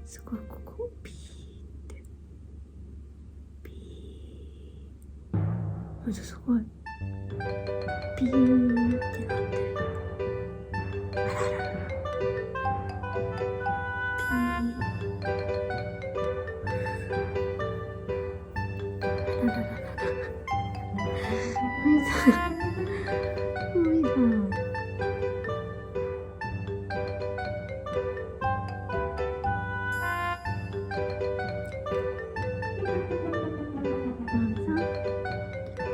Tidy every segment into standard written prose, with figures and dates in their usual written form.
すごいここピーってピー、ほんとすごいピーってなってる。あららららピー、あらららら海さん海さん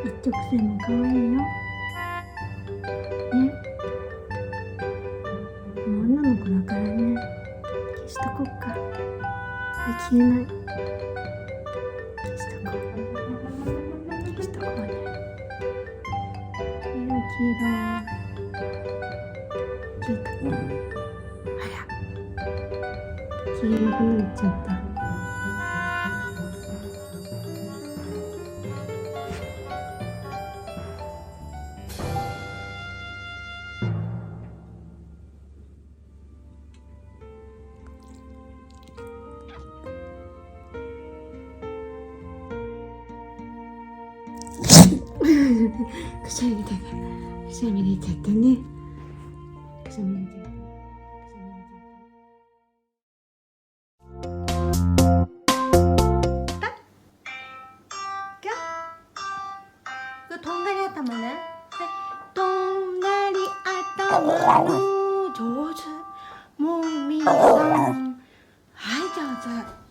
一直線も可愛いよね。もう女の子だからね、消しとこっか。あ、消えない。消しとこう。消しとこうね。黄色い黄色。消えた。あら、黄色くなっちゃった。くしゃみ出た。くしゃみ出ちゃったね。くしゃみ出ちゃった。とんがり頭ね。はい。とんがり頭の上手。もみさん。はい、上手。